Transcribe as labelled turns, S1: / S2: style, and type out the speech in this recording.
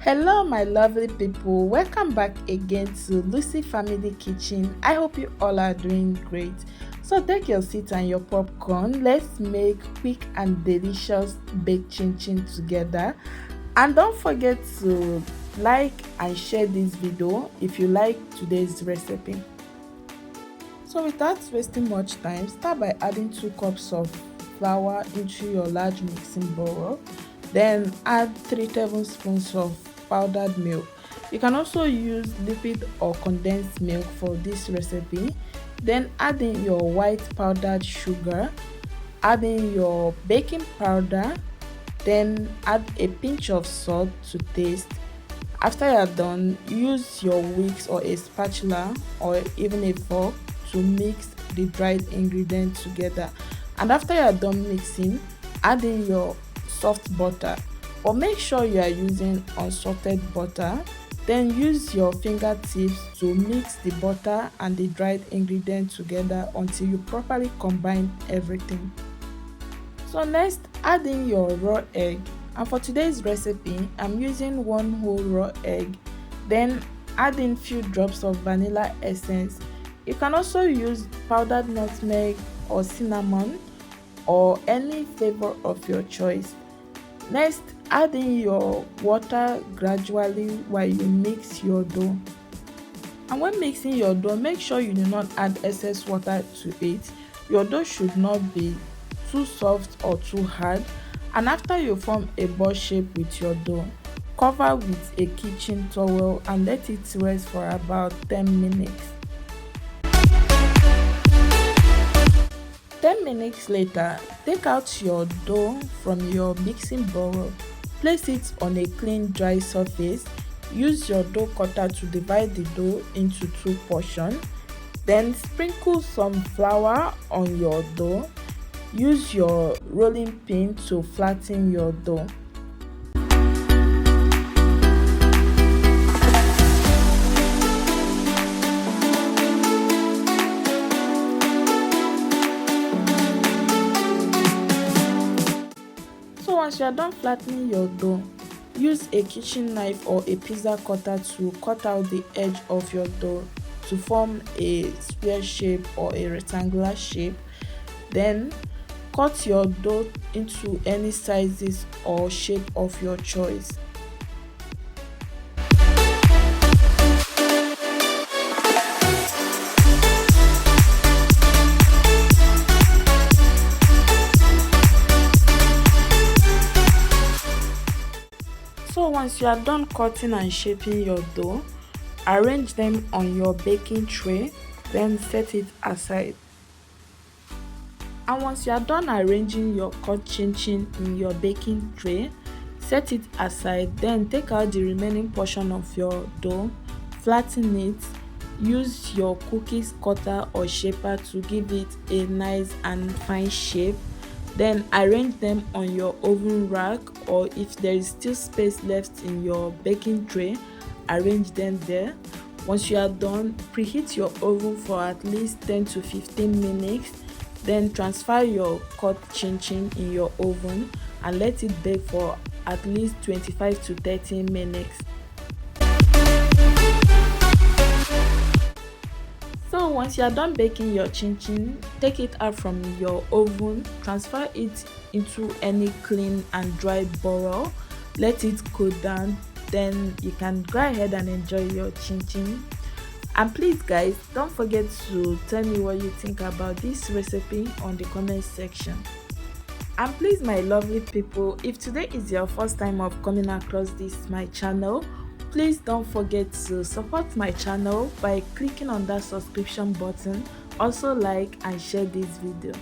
S1: Hello my lovely people, welcome back again to Lucy Family Kitchen. I hope you all are doing great. So take your seat and your popcorn. Let's make quick and delicious baked chin together. And don't forget to like and share this video if you like today's recipe. So without wasting much time, start by adding 2 cups of flour into your large mixing bowl. Then add 3 tablespoons of powdered milk. You can also use liquid or condensed milk for this recipe. Then add in your white powdered sugar, add in your baking powder, then add a pinch of salt to taste. After you are done, use your whisk or a spatula or even a fork to mix the dried ingredients together. And after you are done mixing, add in your soft butter, but make sure you are using unsalted butter. Then use your fingertips to mix the butter and the dried ingredients together until you properly combine everything. So next, add in your raw egg, and for today's recipe I'm using 1 whole raw egg. Then add in few drops of vanilla essence. You can also use powdered nutmeg or cinnamon or any flavor of your choice. Next, add in your water gradually while you mix your dough. And when mixing your dough, make sure you do not add excess water to it. Your dough should not be too soft or too hard. And after you form a ball shape with your dough, cover with a kitchen towel and let it rest for about 10 minutes. 10 minutes later, take out your dough from your mixing bowl. Place it on a clean dry surface. Use your dough cutter to divide the dough into 2 portions. Then sprinkle some flour on your dough. Use your rolling pin to flatten your dough. So once you are done flattening your dough, use a kitchen knife or a pizza cutter to cut out the edge of your dough to form a square shape or a rectangular shape. Then cut your dough into any sizes or shape of your choice. So once you are done cutting and shaping your dough, arrange them on your baking tray, then set it aside. And once you are done arranging your cut chin in your baking tray, set it aside. Then take out the remaining portion of your dough, flatten it, use your cookies cutter or shaper to give it a nice and fine shape. Then arrange them on your oven rack, or if there is still space left in your baking tray, arrange them there. Once you are done, preheat your oven for at least 10 to 15 minutes. Then transfer your cut chin in your oven and let it bake for at least 25 to 30 minutes. So once you are done baking your chin, take it out from your oven, transfer it into any clean and dry bowl, let it cool down, then you can go ahead and enjoy your chin. And please guys, don't forget to tell me what you think about this recipe on the comment section. And please my lovely people, if today is your first time of coming across my channel, please don't forget to support my channel by clicking on that subscription button. Also like and share this video.